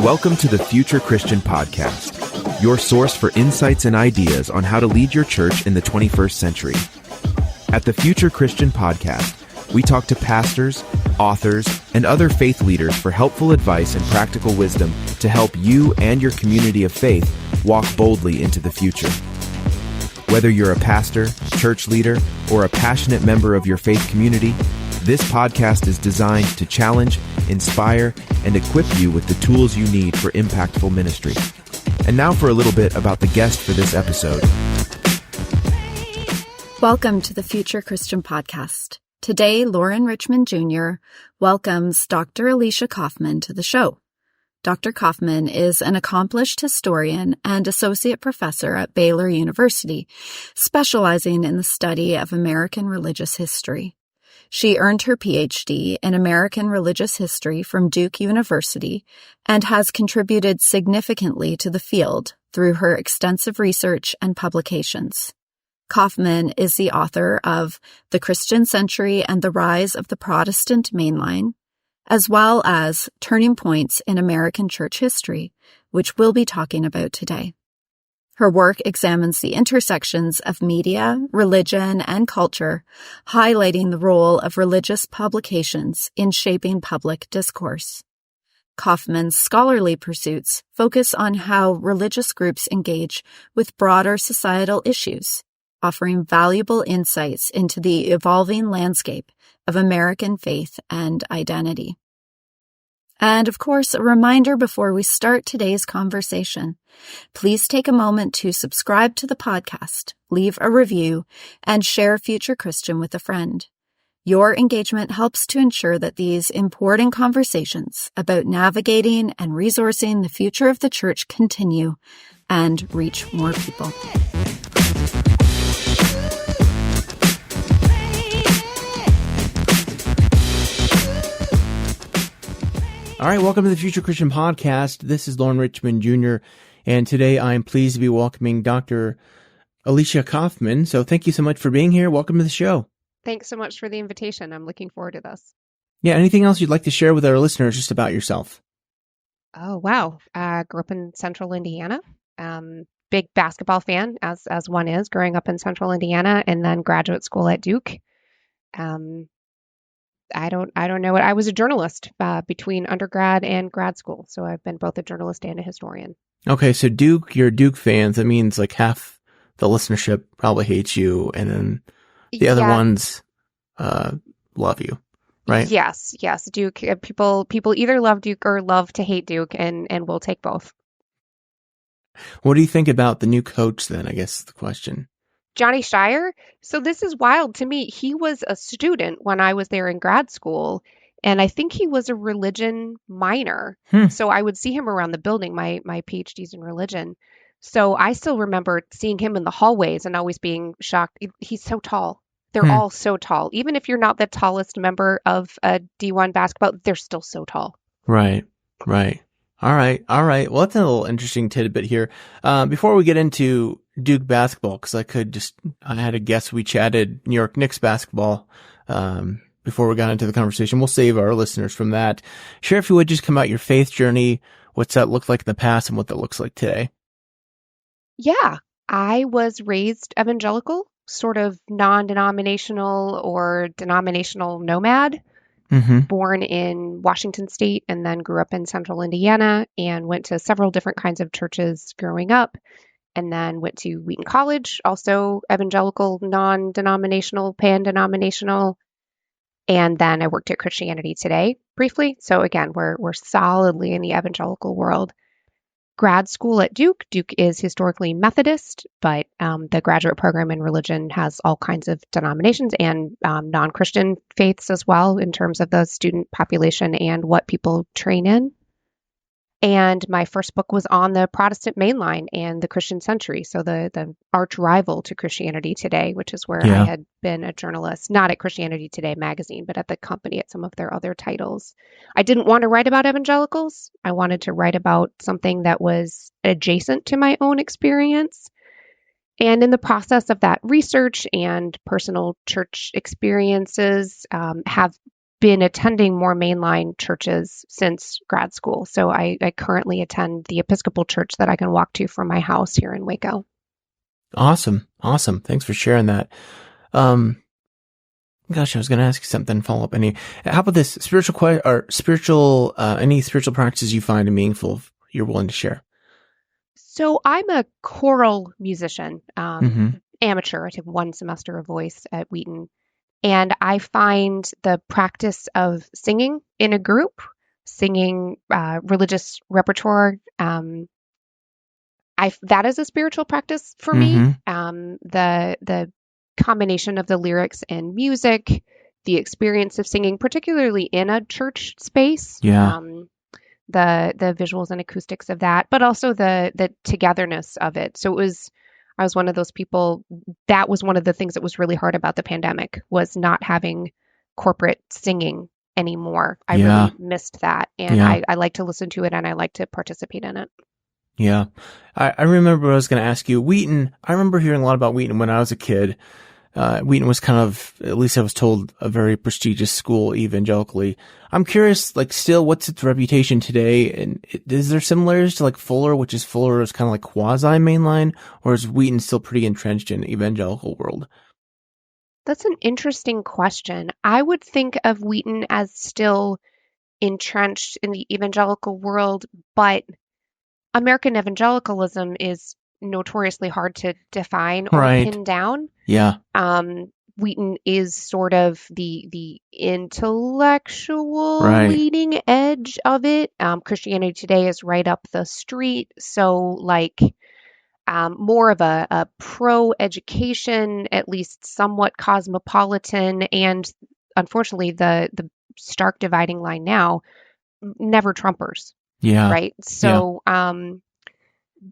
Welcome to the Future Christian Podcast, your source for insights and ideas on how to lead your church in the 21st century. At the Future Christian Podcast, we talk to pastors, authors, and other faith leaders for helpful advice and practical wisdom to help you and your community of faith walk boldly into the future. Whether you're a pastor, church leader, or a passionate member of your faith community, this podcast is designed to challenge, inspire, and equip you with the tools you need for impactful ministry. And now for a little bit about the guest for this episode. Welcome to the Future Christian Podcast. Today, Loren Richmond Jr. welcomes Dr. Elesha Coffman to the show. Dr. Coffman is an accomplished historian and associate professor at Baylor University, specializing in the study of American religious history. She earned her Ph.D. in American religious history from Duke University and has contributed significantly to the field through her extensive research and publications. Coffman is the author of The Christian Century and the Rise of the Protestant Mainline, as well as Turning Points in American Church History, which we'll be talking about today. Her work examines the intersections of media, religion, and culture, highlighting the role of religious publications in shaping public discourse. Coffman's scholarly pursuits focus on how religious groups engage with broader societal issues, offering valuable insights into the evolving landscape of American faith and identity. And of course, a reminder before we start today's conversation, please take a moment to subscribe to the podcast, leave a review, and share Future Christian with a friend. Your engagement helps to ensure that these important conversations about navigating and resourcing the future of the church continue and reach more people. All right, welcome to the Future Christian Podcast. This is Loren Richmond Jr., and today I am pleased to be welcoming Dr. Elesha Coffman. So thank you so much for being here. Welcome to the show. Thanks so much for the invitation. I'm looking forward to this. Yeah, anything else you'd like to share with our listeners just about yourself? Oh, wow. Grew up in Central Indiana. Big basketball fan, as one is, growing up in Central Indiana, and then graduate school at Duke. I don't know what I was a journalist between undergrad and grad school. So I've been both a journalist and a historian. Okay. So Duke, you're Duke fans. That means like half the listenership probably hates you. And then the other ones, love you, right? Yes. Duke, people either love Duke or love to hate Duke, and we'll take both. What do you think about the new coach then? I guess is the question. Johnny Shire. So this is wild to me. He was a student when I was there in grad school, and I think he was a religion minor. So I would see him around the building. My Ph.D.'s in religion. So I still remember seeing him in the hallways and always being shocked. He's so tall. They're all so tall. Even if you're not the tallest member of a D1 basketball, they're still so tall. Right. All right. Well, that's a little interesting tidbit here. Before we get into Duke basketball, because I had a guess. We chatted New York Knicks basketball before we got into the conversation. We'll save our listeners from that. Share, if you would, just come out your faith journey. What's that look like in the past and what that looks like today? Yeah, I was raised evangelical, sort of non-denominational or denominational nomad. Born in Washington State and then grew up in Central Indiana and went to several different kinds of churches growing up, and then went to Wheaton College, also evangelical, non-denominational, pan-denominational. And then I worked at Christianity Today briefly. So again, we're solidly in the evangelical world. Grad school at Duke. Duke is historically Methodist, but the graduate program in religion has all kinds of denominations and non-Christian faiths as well in terms of the student population and what people train in. And my first book was on the Protestant Mainline and the Christian Century, so the arch rival to Christianity Today, which is where I had been a journalist, not at Christianity Today magazine, but at the company at some of their other titles. I didn't want to write about evangelicals. I wanted to write about something that was adjacent to my own experience. And in the process of that research and personal church experiences, have been attending more mainline churches since grad school. So I currently attend the Episcopal church that I can walk to from my house here in Waco. Awesome. Thanks for sharing that. Gosh, I was going to ask you something, follow up. How about this any spiritual practices you find meaningful you're willing to share? So I'm a choral musician, amateur. I took one semester of voice at Wheaton. And I find the practice of singing in a group, singing religious repertoire, that is a spiritual practice for me. The combination of the lyrics and music, the experience of singing, particularly in a church space, the visuals and acoustics of that, but also the togetherness of it. So I was one of those people, that was one of the things that was really hard about the pandemic, was not having corporate singing anymore. I really missed that. And I like to listen to it and I like to participate in it. Yeah. I remember what I was going to ask you. Wheaton, I remember hearing a lot about Wheaton when I was a kid. Wheaton was kind of, at least I was told, a very prestigious school evangelically. I'm curious, like, still, what's its reputation today? And is there similarities to like Fuller, which is kind of like quasi mainline, or is Wheaton still pretty entrenched in evangelical world? That's an interesting question. I would think of Wheaton as still entrenched in the evangelical world, but American evangelicalism is notoriously hard to define or pin down. Yeah. Wheaton is sort of the intellectual leading edge of it. Christianity Today is right up the street. So more of a pro-education, at least somewhat cosmopolitan, and unfortunately the stark dividing line now, never Trumpers. Yeah. Right. So,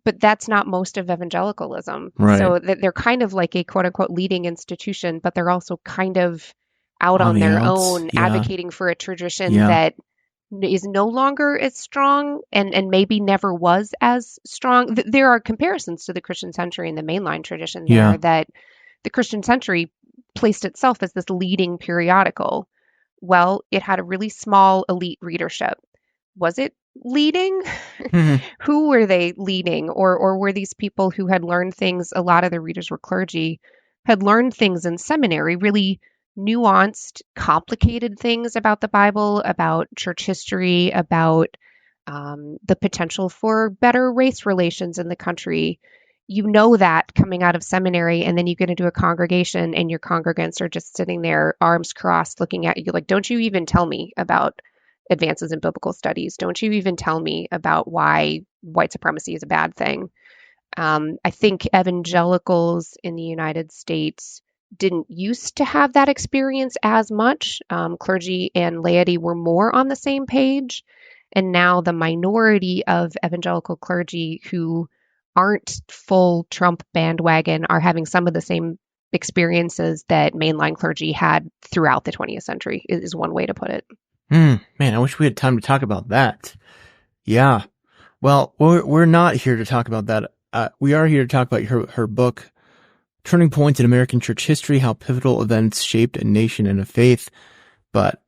but that's not most of evangelicalism. Right. So they're kind of like a quote unquote leading institution, but they're also kind of out on their own, advocating for a tradition that is no longer as strong and maybe never was as strong. There are comparisons to the Christian Century and the mainline tradition there, that the Christian Century placed itself as this leading periodical. Well, it had a really small elite readership. Was it leading? Who were they leading? Or were these people who had learned things, a lot of the readers were clergy, had learned things in seminary, really nuanced, complicated things about the Bible, about church history, about the potential for better race relations in the country. You know that coming out of seminary, and then you get into a congregation and your congregants are just sitting there, arms crossed, looking at you like, don't you even tell me about advances in biblical studies? Don't you even tell me about why white supremacy is a bad thing? I think evangelicals in the United States didn't used to have that experience as much. Clergy and laity were more on the same page. And now the minority of evangelical clergy who aren't full Trump bandwagon are having some of the same experiences that mainline clergy had throughout the 20th century, is one way to put it. Man, I wish we had time to talk about that. Yeah. Well, we're not here to talk about that. We are here to talk about her book, Turning Points in American Church History, How Pivotal Events Shaped a Nation and a Faith. But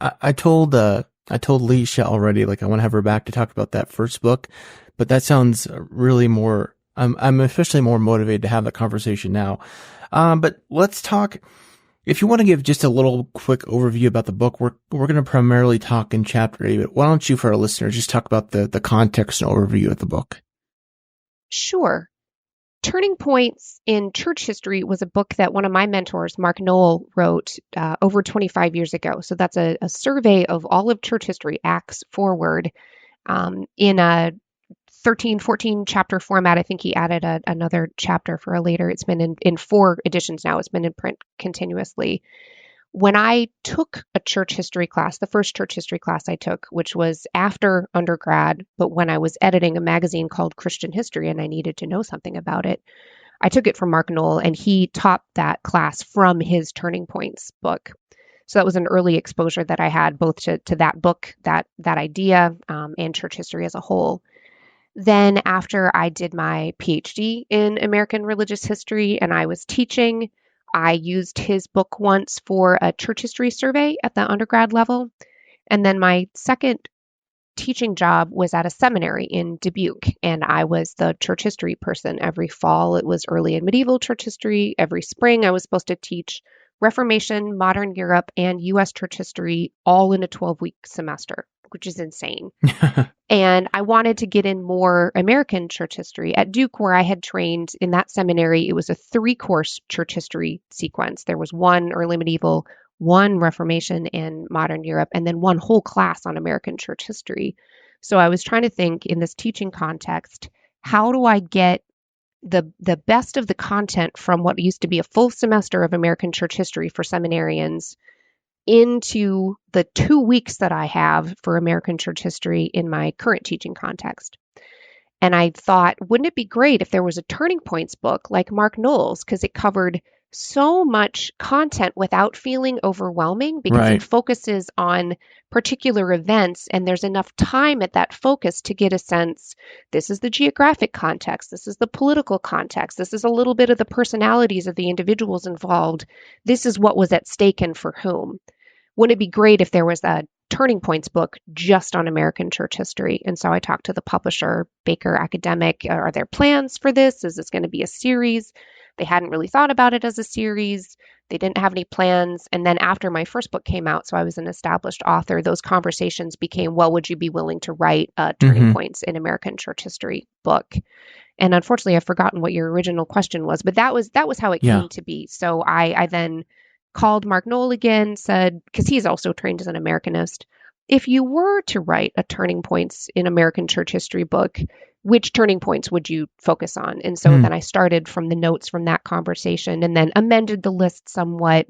I told Elesha already, like, I want to have her back to talk about that first book, but that sounds really more, I'm officially more motivated to have that conversation now. But let's talk. If you want to give just a little quick overview about the book, we're going to primarily talk in chapter 8, but why don't you, for our listeners, just talk about the context and overview of the book? Sure. Turning Points in Church History was a book that one of my mentors, Mark Knoll, wrote over 25 years ago. So that's a survey of all of church history, Acts forward, in a 13, 14 chapter format. I think he added another chapter for a later. It's been in 4 editions now. It's been in print continuously. When I took a church history class, the first church history class I took, which was after undergrad, but when I was editing a magazine called Christian History and I needed to know something about it, I took it from Mark Knoll, and he taught that class from his Turning Points book. So that was an early exposure that I had both to that book, that idea, and church history as a whole. Then after I did my Ph.D. in American religious history and I was teaching, I used his book once for a church history survey at the undergrad level. And then my second teaching job was at a seminary in Dubuque, and I was the church history person. Every fall, it was early and medieval church history. Every spring, I was supposed to teach Reformation, modern Europe, and U.S. church history all in a 12-week semester, which is insane. And I wanted to get in more American church history. At Duke, where I had trained in that seminary, it was a 3-course church history sequence. There was one early medieval, one Reformation and modern Europe, and then one whole class on American church history. So I was trying to think in this teaching context, how do I get the best of the content from what used to be a full semester of American church history for seminarians into the 2 weeks that I have for American church history in my current teaching context. And I thought, wouldn't it be great if there was a Turning Points book like Mark Knowles, because it covered so much content without feeling overwhelming, because it focuses on particular events, and there's enough time at that focus to get a sense, this is the geographic context, this is the political context, this is a little bit of the personalities of the individuals involved, this is what was at stake and for whom. Wouldn't it be great if there was a Turning Points book just on American church history? And so I talked to the publisher, Baker Academic. Are there plans for this? Is this going to be a series? They hadn't really thought about it as a series. They didn't have any plans. And then after my first book came out, so I was an established author, those conversations became, well, would you be willing to write a Turning Points in American church history book? And unfortunately, I've forgotten what your original question was, but that was how it came to be. So I then called Mark Knoll again, said, because he's also trained as an Americanist, if you were to write a Turning Points in American church history book, which turning points would you focus on? And so then I started from the notes from that conversation and then amended the list somewhat.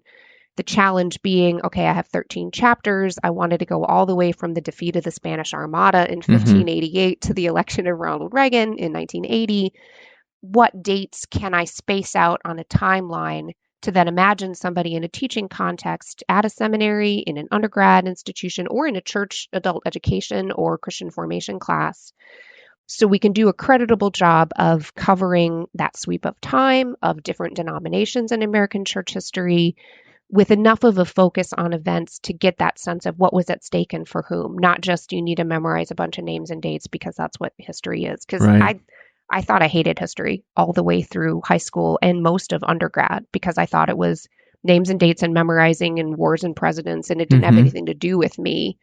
The challenge being, okay, I have 13 chapters. I wanted to go all the way from the defeat of the Spanish Armada in 1588 to the election of Ronald Reagan in 1980. What dates can I space out on a timeline to then imagine somebody in a teaching context at a seminary, in an undergrad institution, or in a church adult education or Christian formation class, so we can do a creditable job of covering that sweep of time of different denominations in American church history with enough of a focus on events to get that sense of what was at stake and for whom, not just you need to memorize a bunch of names and dates because that's what history is. Because I thought I hated history all the way through high school and most of undergrad because I thought it was names and dates and memorizing and wars and presidents, and it didn't have anything to do with me.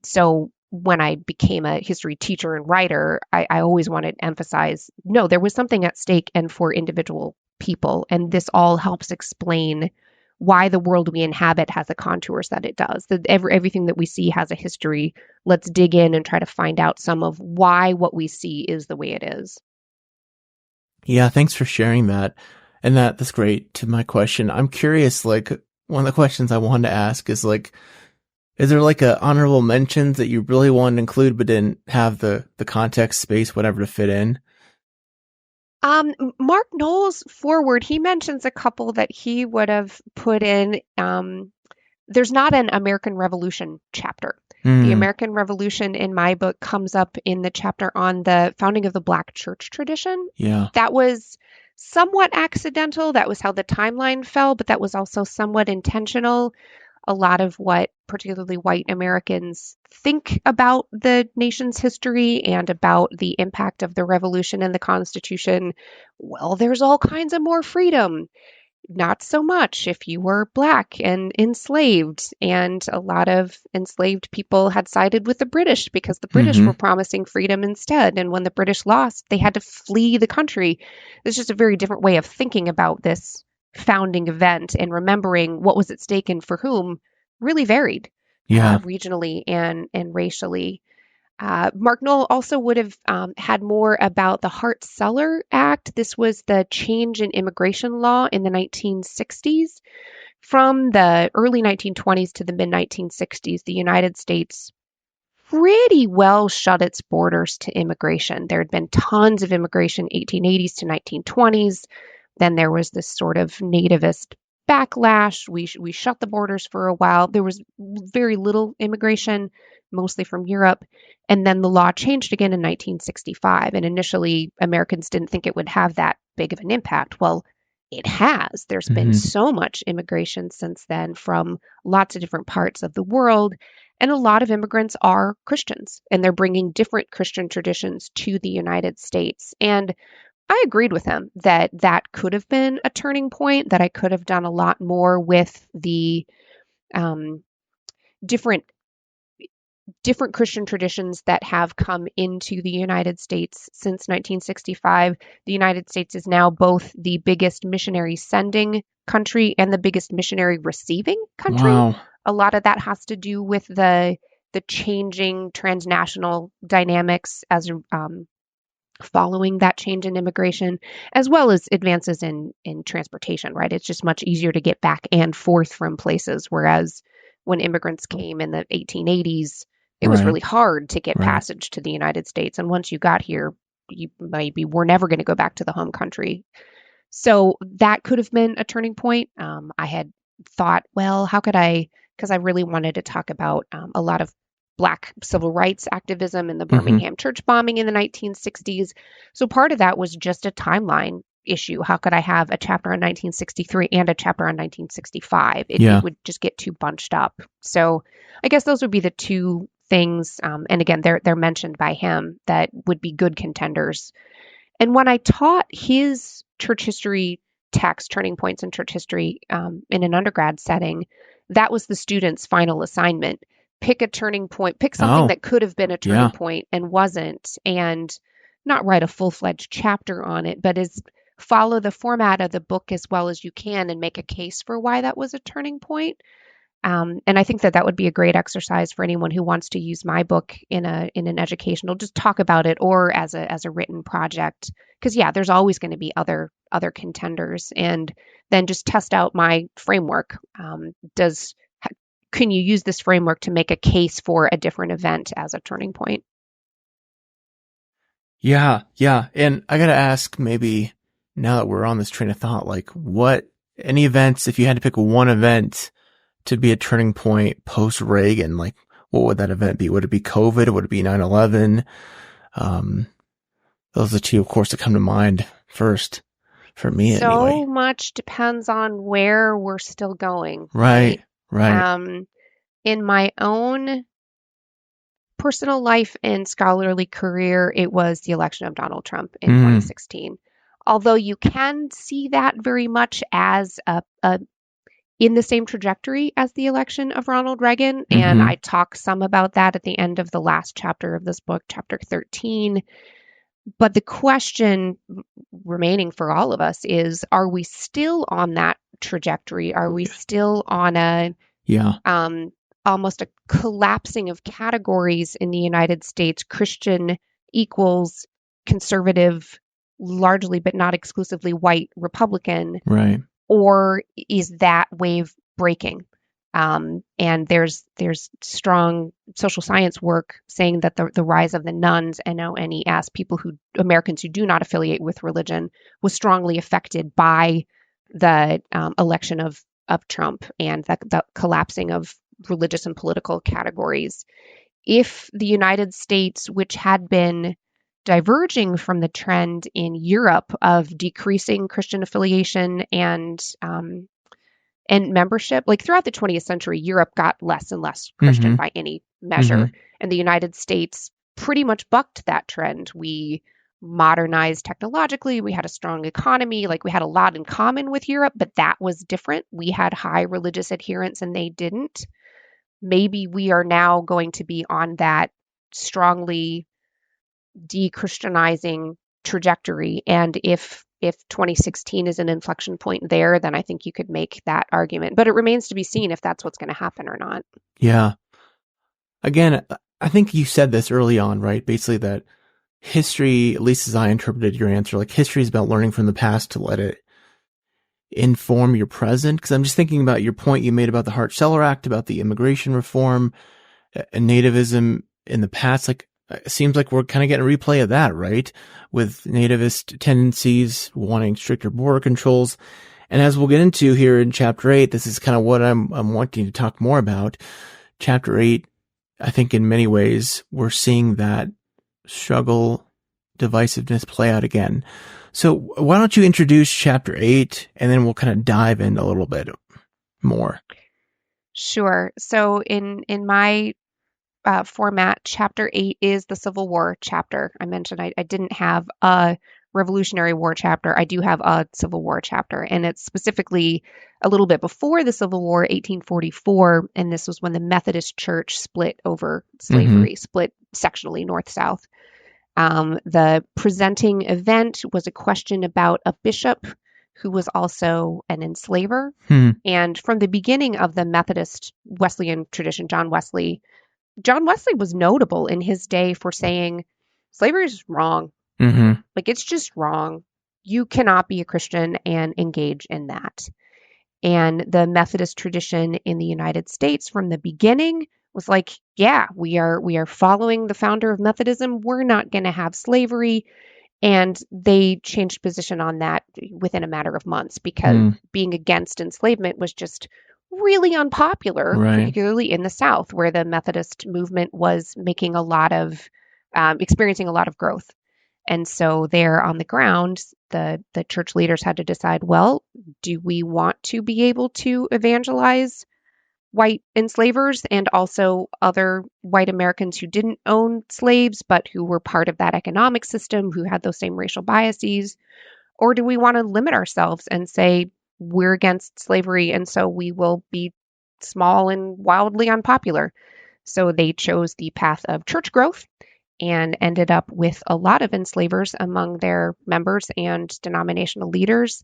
So when I became a history teacher and writer, I always wanted to emphasize, no, there was something at stake and for individual people. And this all helps explain why the world we inhabit has the contours that it does. That everything that we see has a history. Let's dig in and try to find out some of why what we see is the way it is. Yeah, thanks for sharing that. And that's great. To my question, I'm curious, like, one of the questions I wanted to ask is, like, is there like a honorable mentions that you really wanted to include but didn't have the context, space, whatever to fit in? Mark Knowles' forward, he mentions a couple that he would have put in. There's not an American Revolution chapter. The American Revolution in my book comes up in the chapter on the founding of the Black church tradition. Yeah. That was somewhat accidental. That was how the timeline fell, but that was also somewhat intentional. A lot of what particularly white Americans think about the nation's history and about the impact of the revolution and the Constitution, well, there's all kinds of more freedom. Not so much if you were Black and enslaved. And a lot of enslaved people had sided with the British because the British were promising freedom instead. And when the British lost, they had to flee the country. It's just a very different way of thinking about this founding event, and remembering what was at stake and for whom really varied regionally and racially. Mark Knoll also would have had more about the Hart-Celler Act. This was the change in immigration law in the 1960s. From the early 1920s to the mid-1960s, the United States pretty well shut its borders to immigration. There had been tons of immigration 1880s to 1920s. Then there was this sort of nativist backlash. We shut the borders for a while. There was very little immigration, mostly from Europe. And then the law changed again in 1965. And initially, Americans didn't think it would have that big of an impact. Well, it has. There's been so much immigration since then from lots of different parts of the world. And a lot of immigrants are Christians, and they're bringing different Christian traditions to the United States. And I agreed with him that that could have been a turning point, that I could have done a lot more with the different Christian traditions that have come into the United States since 1965. The United States is now both the biggest missionary sending country and the biggest missionary receiving country. Wow. A lot of that has to do with the changing transnational dynamics as following that change in immigration, as well as advances in transportation, right? It's just much easier to get back and forth from places, whereas when immigrants came in the 1880s, it was really hard to get passage to the United States. And once you got here, you maybe were never going to go back to the home country. So that could have been a turning point. I had thought, well, how could I, because I really wanted to talk about a lot of Black civil rights activism and the Birmingham church bombing in the 1960s. So part of that was just a timeline issue. How could I have a chapter on 1963 and a chapter on 1965? It would just get too bunched up. So I guess those would be the two things. And again, they're mentioned by him that would be good contenders. And when I taught his church history text, Turning Points in Church History, in an undergrad setting, that was the student's final assignment. Pick a turning point, pick something that could have been a turning point and wasn't, and not write a full-fledged chapter on it, but follow the format of the book as well as you can and make a case for why that was a turning point. And I think that would be a great exercise for anyone who wants to use my book in an educational, just talk about it, or as a written project. Because there's always going to be other contenders, and then just test out my framework. Can you use this framework to make a case for a different event as a turning point? Yeah. And I got to ask, maybe now that we're on this train of thought, like any events, if you had to pick one event to be a turning point post Reagan, like what would that event be? Would it be COVID? Would it be 9/11? Those are the two, of course, that come to mind first for me. So anyway. much depends on where we're still going. Right. In my own personal life and scholarly career, it was the election of Donald Trump in 2016. Although you can see that very much as in the same trajectory as the election of Ronald Reagan. And I talk some about that at the end of the last chapter of this book, chapter 13. But the question remaining for all of us is, are we still on that trajectory? Are we still on almost a collapsing of categories in the United States? Christian equals conservative, largely but not exclusively white Republican. Right. Or is that wave breaking? And there's strong social science work saying that the rise of the nuns, NONES, Americans who do not affiliate with religion, was strongly affected by the election of Trump and the collapsing of religious and political categories. If the United States, which had been diverging from the trend in Europe of decreasing Christian affiliation and membership, like throughout the 20th century, Europe got less and less Christian by any measure. And the United States pretty much bucked that trend. We modernized technologically. We had a strong economy. Like, we had a lot in common with Europe, but that was different. We had high religious adherence and they didn't. Maybe we are now going to be on that strongly de-Christianizing trajectory. And if 2016 is an inflection point there, then I think you could make that argument. But it remains to be seen if that's what's going to happen or not. Yeah. Again, I think you said this early on, right? Basically that history, at least as I interpreted your answer, like history is about learning from the past to let it inform your present. Because I'm just thinking about your point you made about the Hart-Celler Act, about the immigration reform, and nativism in the past. Like, it seems like we're kind of getting a replay of that, right? With nativist tendencies, wanting stricter border controls. And as we'll get into here in chapter 8, this is kind of what I'm wanting to talk more about. Chapter 8, I think in many ways, we're seeing that struggle divisiveness play out again. So why don't you introduce chapter 8, and then we'll kind of dive in a little bit more. Sure. So in my format, chapter 8 is the Civil War chapter. I mentioned I didn't have a Revolutionary War chapter. I do have a Civil War chapter, and it's specifically a little bit before the Civil War, 1844, and this was when the Methodist Church split over slavery, split sectionally north-south. The presenting event was a question about a bishop who was also an enslaver. And from the beginning of the Methodist Wesleyan tradition, John Wesley was notable in his day for saying slavery is wrong. Like, it's just wrong. You cannot be a Christian and engage in that. And the Methodist tradition in the United States from the beginning was like, yeah, we are following the founder of Methodism. We're not going to have slavery. And they changed position on that within a matter of months because being against enslavement was just really unpopular, particularly in the South, where the Methodist movement was making experiencing a lot of growth. And so there on the ground, the church leaders had to decide, well, do we want to be able to evangelize white enslavers and also other white Americans who didn't own slaves, but who were part of that economic system, who had those same racial biases? Or do we want to limit ourselves and say, we're against slavery, and so we will be small and wildly unpopular? So they chose the path of church growth and ended up with a lot of enslavers among their members and denominational leaders.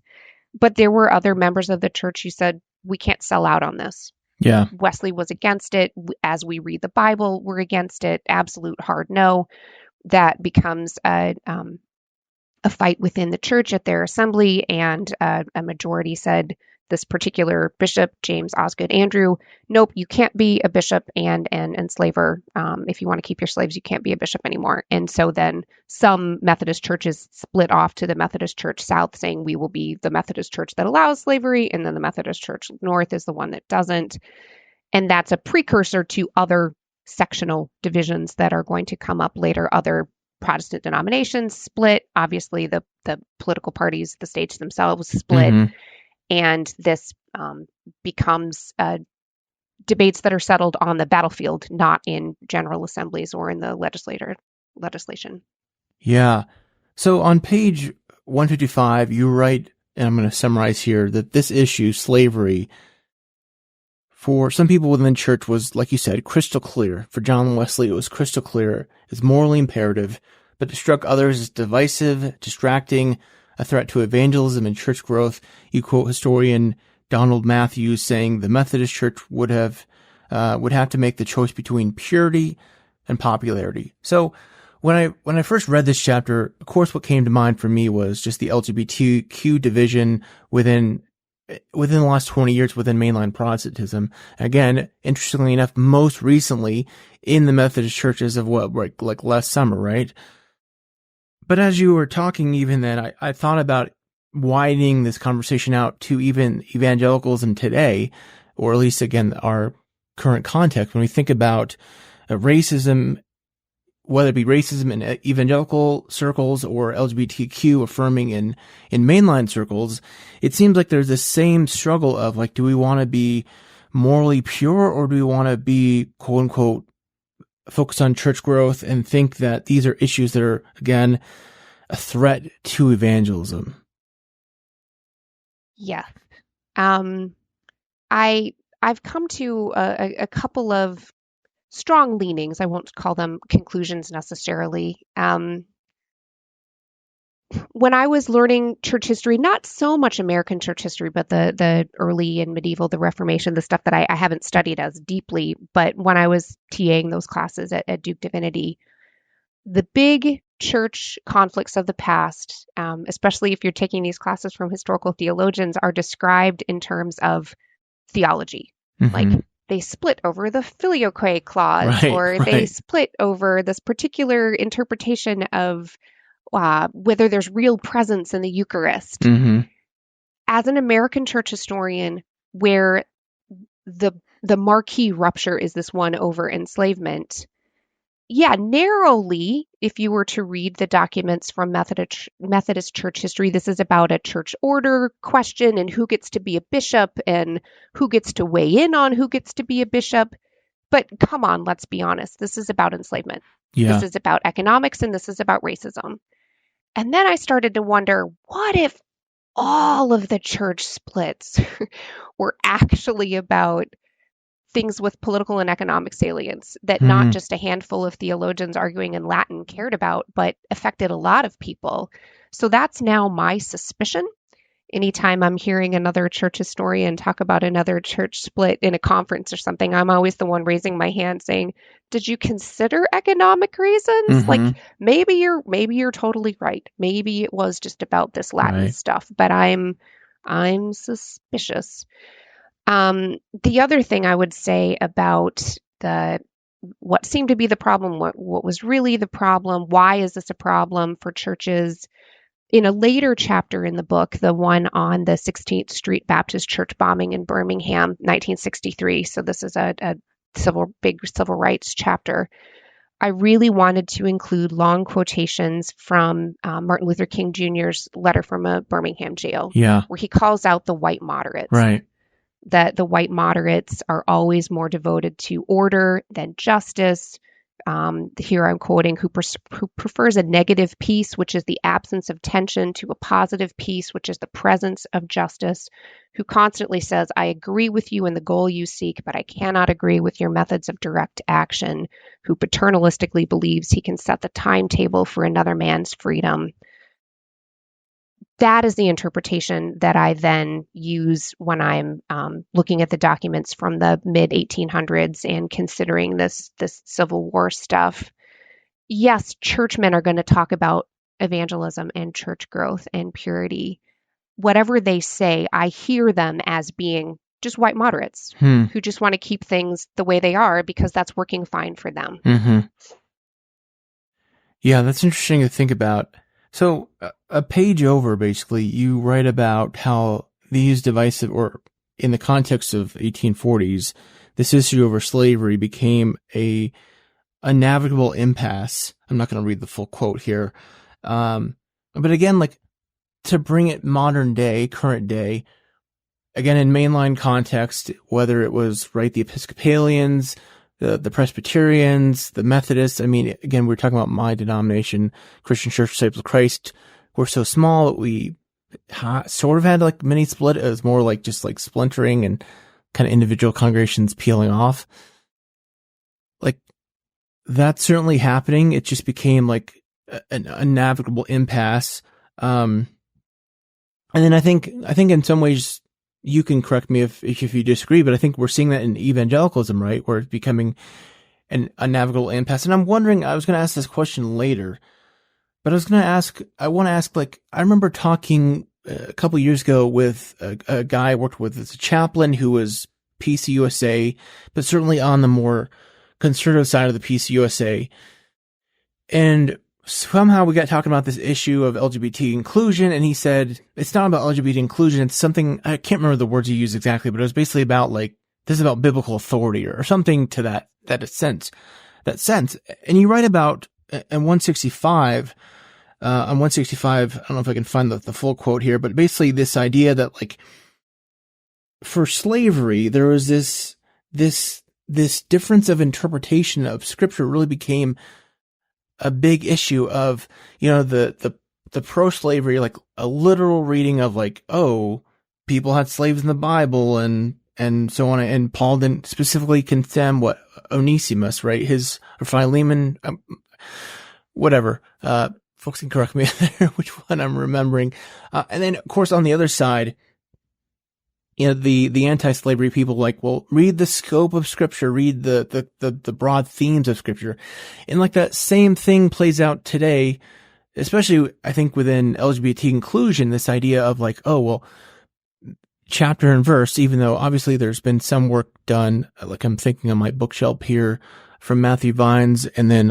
But there were other members of the church who said, we can't sell out on this. Yeah. Wesley was against it. As we read the Bible, we're against it. Absolute hard no. That becomes a fight within the church at their assembly, and a majority said, this particular bishop, James Osgood Andrew, nope, you can't be a bishop and an enslaver. If you want to keep your slaves, you can't be a bishop anymore. And so then some Methodist churches split off to the Methodist Church South, saying we will be the Methodist Church that allows slavery, and then the Methodist Church North is the one that doesn't. And that's a precursor to other sectional divisions that are going to come up later. Other Protestant denominations split. Obviously, the political parties, the states themselves split. And this becomes debates that are settled on the battlefield, not in general assemblies or in the legislation. Yeah. So on page 155, you write, and I'm going to summarize here, that this issue, slavery, for some people within the church was, like you said, crystal clear. For John Wesley, it was crystal clear. It's morally imperative, but it struck others as divisive, distracting, a threat to evangelism and church growth. You quote historian Donald Matthews saying the Methodist Church would have to make the choice between purity and popularity. So when I first read this chapter, of course, what came to mind for me was just the LGBTQ division within the last 20 years within mainline Protestantism. Again, interestingly enough, most recently in the Methodist churches of like last summer, right? But as you were talking even then, I thought about widening this conversation out to even evangelicalism today, or at least, again, our current context. When we think about racism, whether it be racism in evangelical circles or LGBTQ affirming in mainline circles, it seems like there's this same struggle of like, do we want to be morally pure, or do we want to be, quote unquote, focus on church growth and think that these are issues that are, again, a threat to evangelism? Yeah. I've come to a couple of strong leanings. I won't call them conclusions necessarily. When I was learning church history, not so much American church history, but the early and medieval, the Reformation, the stuff that I haven't studied as deeply, but when I was TAing those classes at Duke Divinity, the big church conflicts of the past, especially if you're taking these classes from historical theologians, are described in terms of theology. Like, they split over the filioque clause, they split over this particular interpretation of whether there's real presence in the Eucharist. As an American church historian, where the marquee rupture is this one over enslavement, narrowly, if you were to read the documents from Methodist Church history, this is about a church order question and who gets to be a bishop and who gets to weigh in on who gets to be a bishop. But come on, let's be honest. This is about enslavement. Yeah. This is about economics, and this is about racism. And then I started to wonder, what if all of the church splits were actually about things with political and economic salience that not just a handful of theologians arguing in Latin cared about, but affected a lot of people. So that's now my suspicion. Anytime I'm hearing another church historian talk about another church split in a conference or something, I'm always the one raising my hand saying, did you consider economic reasons? Like maybe you're totally right. Maybe it was just about this Latin stuff, but I'm suspicious. The other thing I would say about what seemed to be the problem, what was really the problem, why is this a problem for churches? In a later chapter in the book, the one on the 16th Street Baptist Church bombing in Birmingham, 1963, so this is a big civil rights chapter, I really wanted to include long quotations from Martin Luther King Jr.'s letter from a Birmingham jail, where he calls out the white moderates. Right. That the white moderates are always more devoted to order than justice. Here I'm quoting, who prefers a negative peace, which is the absence of tension, to a positive peace, which is the presence of justice, who constantly says, I agree with you in the goal you seek, but I cannot agree with your methods of direct action, who paternalistically believes he can set the timetable for another man's freedom. That is the interpretation that I then use when I'm looking at the documents from the mid-1800s and considering this Civil War stuff. Yes, churchmen are going to talk about evangelism and church growth and purity. Whatever they say, I hear them as being just white moderates who just want to keep things the way they are because that's working fine for them. Yeah, that's interesting to think about. So a page over, basically, you write about how these divisive, or in the context of 1840s, this issue over slavery became a navigable impasse. I'm not going to read the full quote here. But again, like, to bring it modern day, current day, again, in mainline context, whether it was, the Episcopalians, the Presbyterians, the Methodists. I mean, again, we're talking about my denomination, Christian Church Disciples of Christ. We're so small that we sort of had like mini split. It was more like just like splintering and kind of individual congregations peeling off. Like, that's certainly happening. It just became like a navigable impasse. And then I think in some ways, you can correct me if you disagree, but I think we're seeing that in evangelicalism, right? Where it's becoming a navigable impasse. And I'm wondering, I was going to ask this question later, but I want to ask, like, I remember talking a couple of years ago with a guy I worked with as a chaplain who was PCUSA, but certainly on the more conservative side of the PCUSA. And somehow we got talking about this issue of LGBT inclusion, and he said, it's not about LGBT inclusion, it's something, I can't remember the words he used exactly, but it was basically about like, this is about biblical authority or something to that sense. And you write about, in 165, I don't know if I can find the full quote here, but basically this idea that like, for slavery, there was this difference of interpretation of scripture really became a big issue of, the pro-slavery, like a literal reading of like, oh, people had slaves in the Bible and so on. And Paul didn't specifically condemn Onesimus, right? Or Philemon, whatever. Folks can correct me there, which one I'm remembering. And then of course on the other side, the anti-slavery people like, well, read the scope of scripture, read the broad themes of scripture. And like that same thing plays out today, especially I think within LGBT inclusion, this idea of like, oh, well, chapter and verse, even though obviously there's been some work done, like I'm thinking on my bookshelf here from Matthew Vines and then,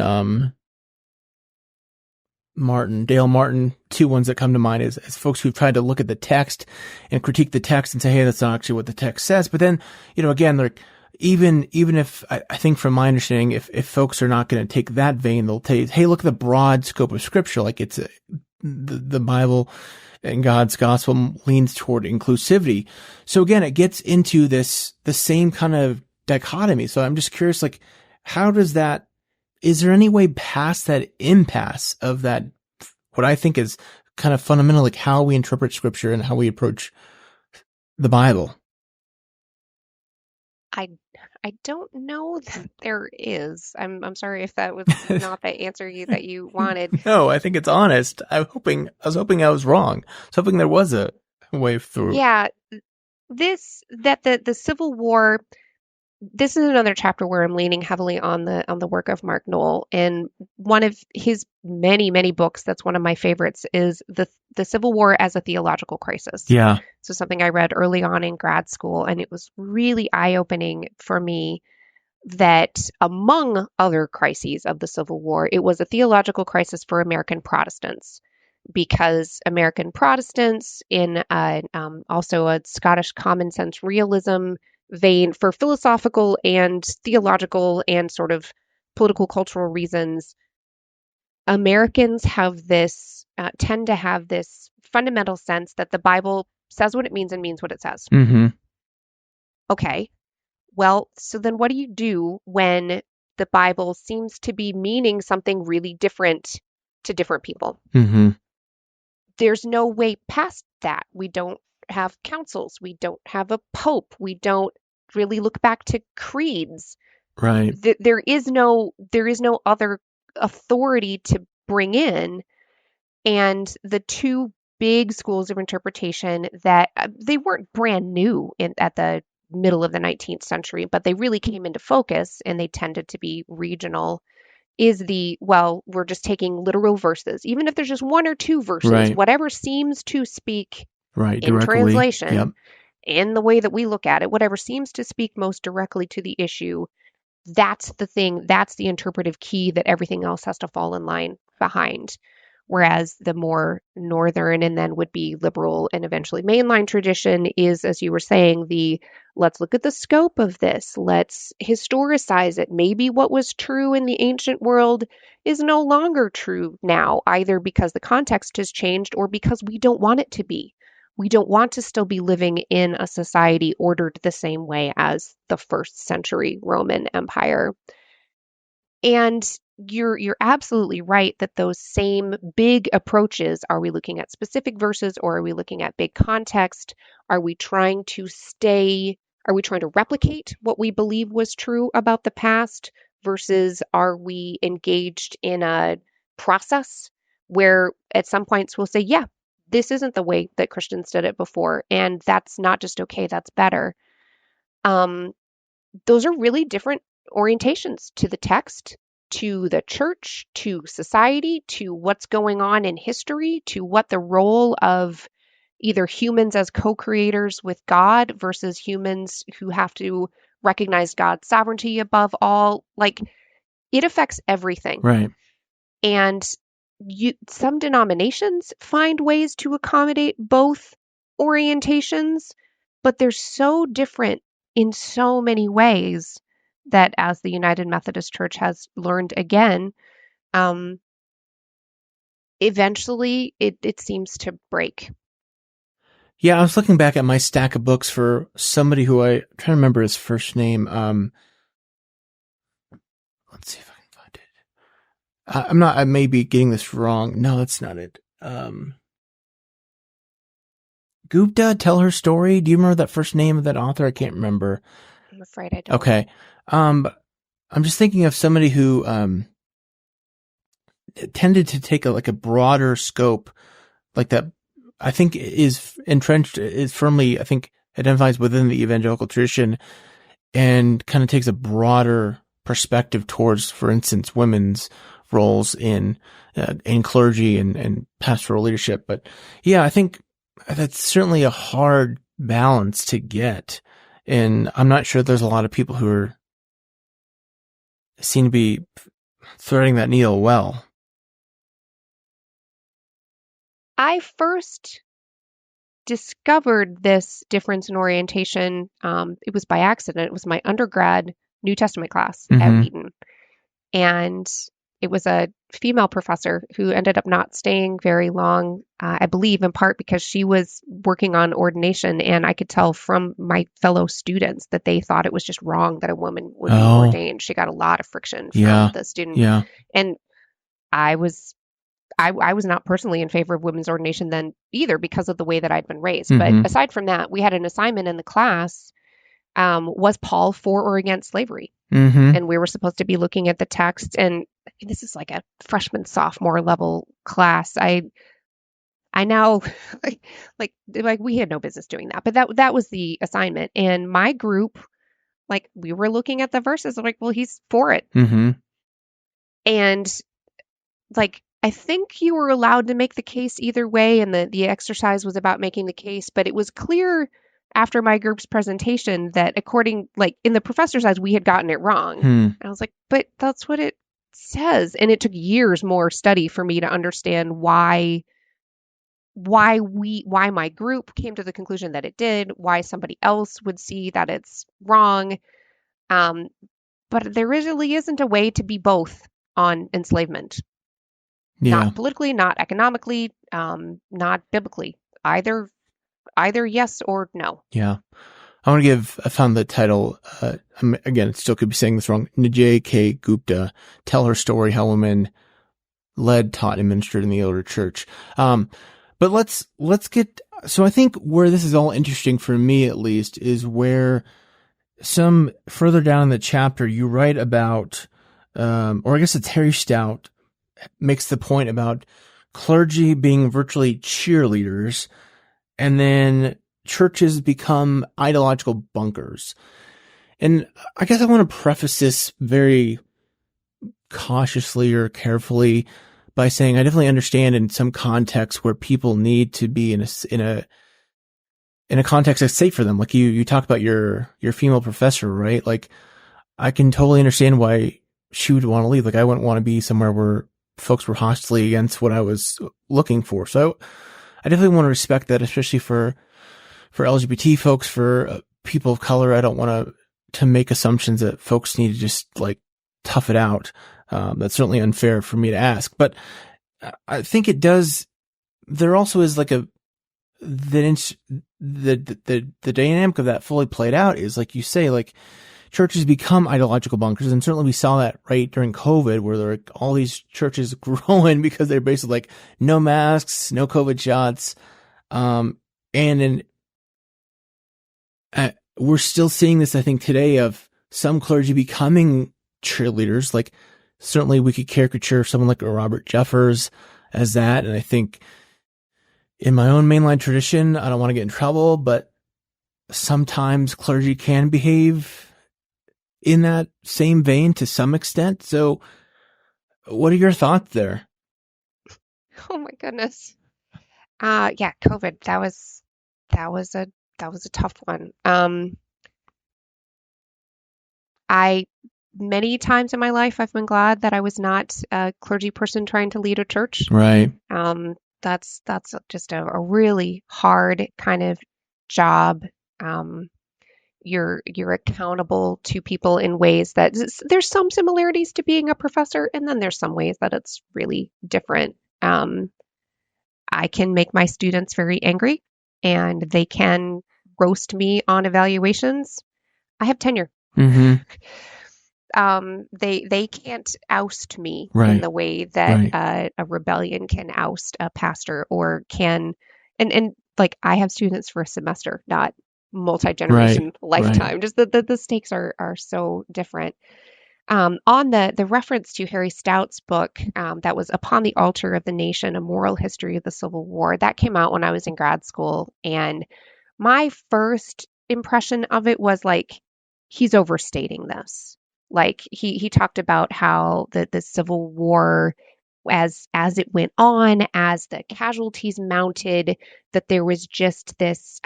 Dale Martin, two ones that come to mind as folks who've tried to look at the text and critique the text and say, hey, that's not actually what the text says. But then, again, like, even if I think from my understanding, if folks are not going to take that vein, they'll tell you, hey, look at the broad scope of scripture. Like it's the Bible and God's gospel leans toward inclusivity. So again, it gets into the same kind of dichotomy. So I'm just curious, like, how does that, is there any way past that impasse of that, what I think is kind of fundamental, like how we interpret scripture and how we approach the Bible? I don't know that there is. I'm sorry if that was not the answer that you wanted. No, I think it's honest. I was hoping I was wrong. I was hoping there was a way through. Yeah, the Civil War. This is another chapter where I'm leaning heavily on the work of Mark Knoll, and one of his many books that's one of my favorites is the Civil War as a Theological Crisis. Yeah. So something I read early on in grad school, and it was really eye-opening for me that among other crises of the Civil War, it was a theological crisis for American Protestants, because American Protestants in also a Scottish common sense realism vein for philosophical and theological and sort of political cultural reasons, Americans have this tend to have this fundamental sense that the Bible says what it means and means what it says. Mm-hmm. Okay, well, so then what do you do when the Bible seems to be meaning something really different to different people? Mm-hmm. There's no way past that. We don't have councils. We don't have a pope. We don't really look back to creeds. Right. There is no other authority to bring in. And the two big schools of interpretation that they weren't brand new at the middle of the 19th century, but they really came into focus, and they tended to be regional, is we're just taking literal verses, even if there's just one or two verses, right, whatever seems to speak right, in directly. translation, yep, in the way that we look at it, whatever seems to speak most directly to the issue, that's the thing, that's the interpretive key that everything else has to fall in line behind. Whereas the more northern and then would be liberal and eventually mainline tradition is, as you were saying, let's look at the scope of this. Let's historicize it. Maybe what was true in the ancient world is no longer true now, either because the context has changed or because we don't want it to be. We don't want to still be living in a society ordered the same way as the first century Roman Empire. And you're absolutely right that those same big approaches, are we looking at specific verses or are we looking at big context? Are we trying to replicate what we believe was true about the past, versus are we engaged in a process where at some points we'll say, yeah, this isn't the way that Christians did it before, and that's not just okay, that's better. Those are really different orientations to the text, to the church, to society, to what's going on in history, to what the role of either humans as co-creators with God versus humans who have to recognize God's sovereignty above all. Like, it affects everything. right. And some denominations find ways to accommodate both orientations, but they're so different in so many ways that, as the United Methodist Church has learned again, eventually it seems to break. Yeah, I was looking back at my stack of books for somebody who I'm trying to remember his first name. Let's see if I can find it. I may be getting this wrong. No, that's not it. Gupta, Tell Her Story. Do you remember that first name of that author? I can't remember. I'm afraid I don't. Okay. I'm just thinking of somebody who tended to take a broader scope, like that. I think is entrenched, is firmly, I think, identifies within the evangelical tradition, and kind of takes a broader perspective towards, for instance, women's roles in clergy and pastoral leadership. But yeah, I think that's certainly a hard balance to get, and I'm not sure there's a lot of people who seem to be threading that needle well. I first discovered this difference in orientation. It was by accident. It was my undergrad New Testament class at Wheaton. And it was a female professor who ended up not staying very long, I believe, in part because she was working on ordination. And I could tell from my fellow students that they thought it was just wrong that a woman would be ordained. She got a lot of friction from the student. Yeah. And I was not personally in favor of women's ordination then either because of the way that I'd been raised. But aside from that, we had an assignment in the class, was Paul for or against slavery? And we were supposed to be looking at the text. And this is like a freshman, sophomore level class. I now like we had no business doing that, but that was the assignment. And my group, like, we were looking at the verses, like, well, he's for it. And like, I think you were allowed to make the case either way, and the exercise was about making the case, but it was clear after my group's presentation that in the professor's eyes, we had gotten it wrong. And I was like, but that's what it says. And it took years more study for me to understand why my group came to the conclusion that it did, why somebody else would see that it's wrong. But there really isn't a way to be both on enslavement. Not politically, not economically, not biblically. Either yes or no. Yeah. I found the title, again, still could be saying this wrong, Najay K. Gupta, Tell Her Story, How Women Led, Taught, and Ministered in the Elder Church. But let's get, so I think where this is all interesting for me, at least, is where some further down in the chapter, you write about, or I guess it's Harry Stout makes the point about clergy being virtually cheerleaders, and then churches become ideological bunkers. And I guess I want to preface this very cautiously or carefully by saying I definitely understand in some contexts where people need to be in a context that's safe for them. Like you talk about your female professor, right? Like I can totally understand why she would want to leave. Like I wouldn't want to be somewhere where folks were hostily against what I was looking for. So I definitely want to respect that, especially for LGBT folks, for people of color. I don't want to make assumptions that folks need to just like tough it out. That's certainly unfair for me to ask, but I think it does. There also is like the dynamic of that fully played out is like you say, like churches become ideological bunkers. And certainly we saw that right during COVID where there were all these churches growing because they're basically like no masks, no COVID shots. We're still seeing this, I think, today of some clergy becoming cheerleaders. Like certainly we could caricature someone like Robert Jeffers as that. And I think in my own mainline tradition, I don't want to get in trouble, but sometimes clergy can behave in that same vein to some extent. So what are your thoughts there? Oh my goodness. Yeah, COVID. That was a tough one. Many times in my life, I've been glad that I was not a clergy person trying to lead a church. Right. That's just a really hard kind of job. You're accountable to people in ways that there's some similarities to being a professor, and then there's some ways that it's really different. I can make my students very angry, and they can roast me on evaluations. I have tenure. Mm-hmm. They can't oust me right. in the way that a rebellion can oust a pastor or can, and like I have students for a semester, not multi-generation lifetime. Right. Just the stakes are so different. On the reference to Harry Stout's book, that was Upon the Altar of the Nation, A Moral History of the Civil War, that came out when I was in grad school. And my first impression of it was like, he's overstating this. Like he talked about how the Civil War, as it went on, as the casualties mounted, that there was just this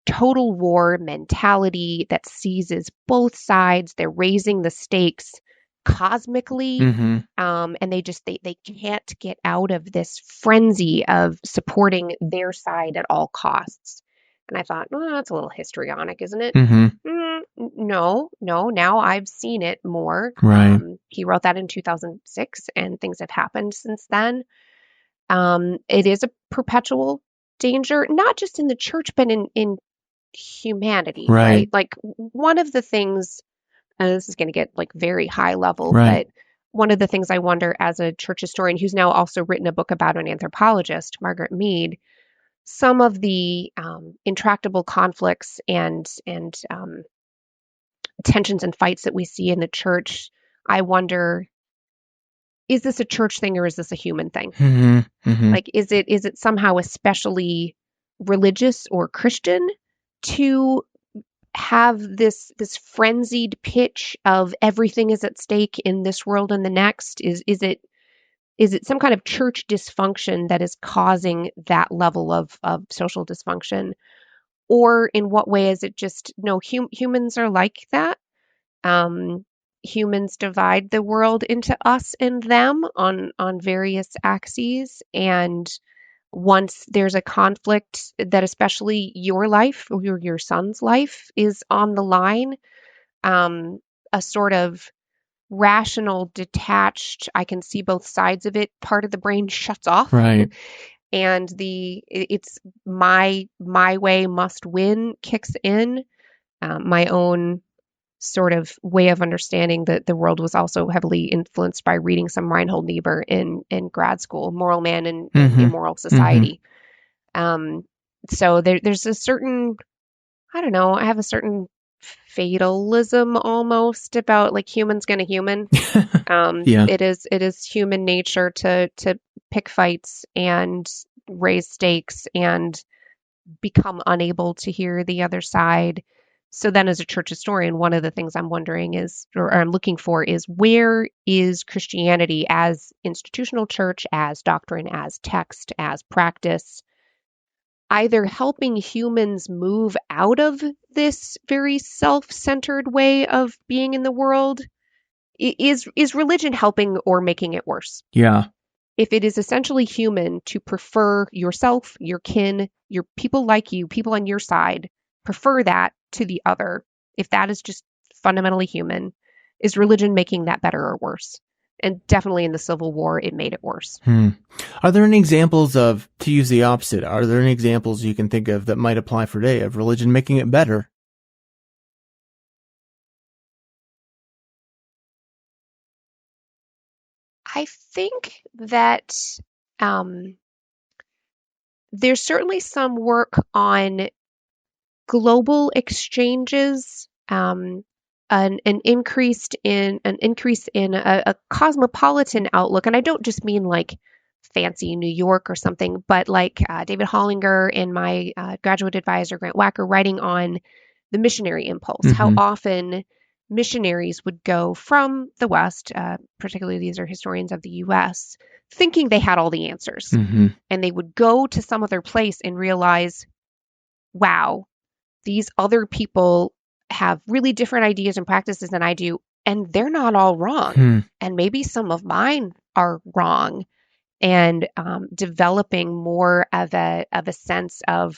total war mentality that seizes both sides. They're raising the stakes cosmically. Mm-hmm. And they can't get out of this frenzy of supporting their side at all costs. And I thought, well, that's a little histrionic, isn't it? Mm-hmm. No. Now I've seen it more. Right. He wrote that in 2006, and things have happened since then. It is a perpetual danger, not just in the church, but in humanity, right? Like one of the things, and this is going to get like very high level, but one of the things I wonder as a church historian who's now also written a book about an anthropologist, Margaret Mead, some of the intractable conflicts and tensions and fights that we see in the church, I wonder, is this a church thing or is this a human thing? Mm-hmm. Mm-hmm. Like, is it somehow especially religious or Christian to have this frenzied pitch of everything is at stake in this world and the next? Is it some kind of church dysfunction that is causing that level of social dysfunction? Or in what way is it just, no, humans are like that? Humans divide the world into us and them on various axes. And once there's a conflict that especially your life or your son's life is on the line, a sort of rational, detached, I can see both sides of it, part of the brain shuts off. Right. And it's my way must win kicks in. My own sort of way of understanding that the world was also heavily influenced by reading some Reinhold Niebuhr in grad school, Moral Man and Immoral Society. So there's a certain, I don't know, I have a certain fatalism almost about like humans gonna human. It is human nature to pick fights and raise stakes and become unable to hear the other side. So then as a church historian, one of the things I'm wondering is, or I'm looking for is, where is Christianity as institutional church, as doctrine, as text, as practice, either helping humans move out of this very self-centered way of being in the world? Is religion helping or making it worse? Yeah. If it is essentially human to prefer yourself, your kin, your people like you, people on your side, prefer that to the other, if that is just fundamentally human, is religion making that better or worse? And definitely in the Civil War, it made it worse. Are there any examples of, to use the opposite, are there any examples you can think of that might apply for today of religion making it better? I think that there's certainly some work on global exchanges, an increase in a cosmopolitan outlook, and I don't just mean like fancy New York or something, but like David Hollinger and my graduate advisor Grant Wacker writing on the missionary impulse, how often missionaries would go from the West, particularly these are historians of the U.S., thinking they had all the answers, and they would go to some other place and realize, wow, these other people have really different ideas and practices than I do, and they're not all wrong. And maybe some of mine are wrong. And developing more of a sense of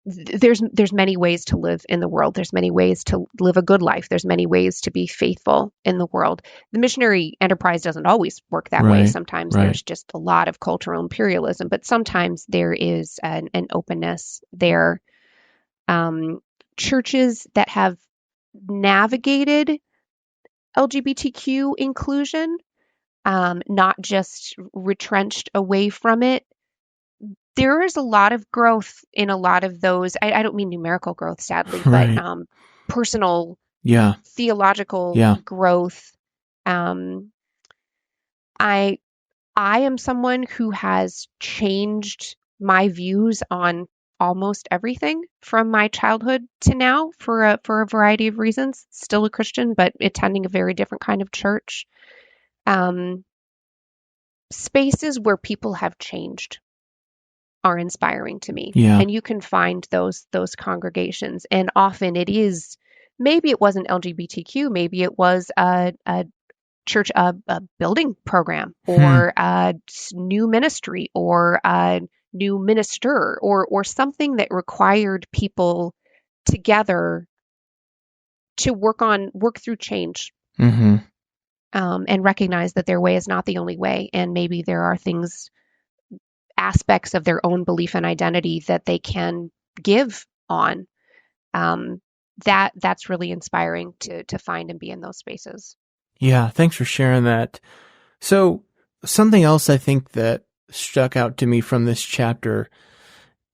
there's many ways to live in the world. There's many ways to live a good life. There's many ways to be faithful in the world. The missionary enterprise doesn't always work that way. Sometimes there's just a lot of cultural imperialism, but sometimes there is an openness there. Churches that have navigated LGBTQ inclusion, not just retrenched away from it, there is a lot of growth in a lot of those. I don't mean numerical growth, sadly, but personal, theological growth. I am someone who has changed my views on almost everything from my childhood to now for a variety of reasons. Still a Christian, but attending a very different kind of church. Spaces where people have changed are inspiring to me. And you can find those congregations. And often it is maybe it wasn't LGBTQ, maybe it was a church, a building program, or a new ministry, or a new minister, or something that required people together to work through change, and recognize that their way is not the only way, and maybe there are aspects of their own belief and identity that they can give on. That's really inspiring to find and be in those spaces. Yeah, thanks for sharing that. So something else I think that stuck out to me from this chapter,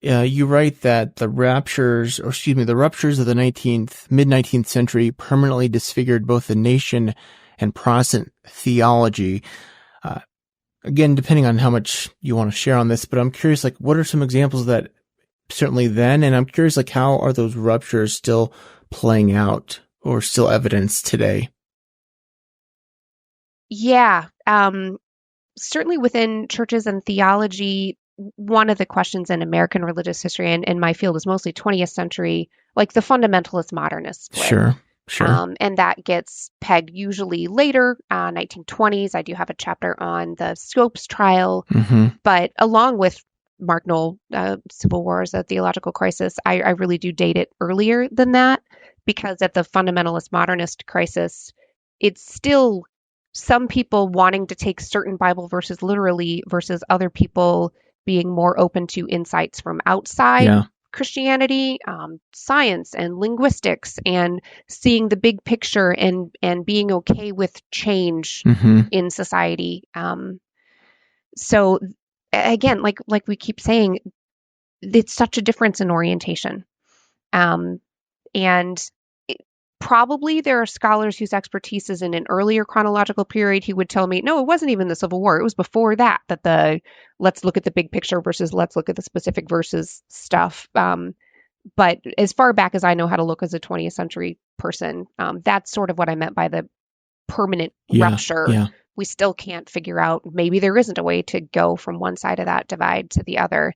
you write that the ruptures of the mid-19th century permanently disfigured both the nation and Protestant theology. Again, depending on how much you want to share on this, but I'm curious, like, what are some examples of that certainly then? And I'm curious, like, how are those ruptures still playing out or still evidenced today? Yeah, certainly within churches and theology, one of the questions in American religious history, and my field is mostly 20th century, like the fundamentalist modernist split. Sure. And that gets pegged usually later, 1920s. I do have a chapter on the Scopes trial, but along with Mark Knoll, Civil War as a theological crisis, I really do date it earlier than that, because at the fundamentalist modernist crisis, it's still some people wanting to take certain Bible verses literally versus other people being more open to insights from outside Christianity, science and linguistics, and seeing the big picture and being okay with change in society. So again, like we keep saying, it's such a difference in orientation. And probably there are scholars whose expertise is in an earlier chronological period who would tell me, no, it wasn't even the Civil War. It was before that let's look at the big picture versus let's look at the specific verses stuff. But as far back as I know how to look as a 20th century person, that's sort of what I meant by the permanent rupture. Yeah. We still can't figure out, maybe there isn't a way to go from one side of that divide to the other.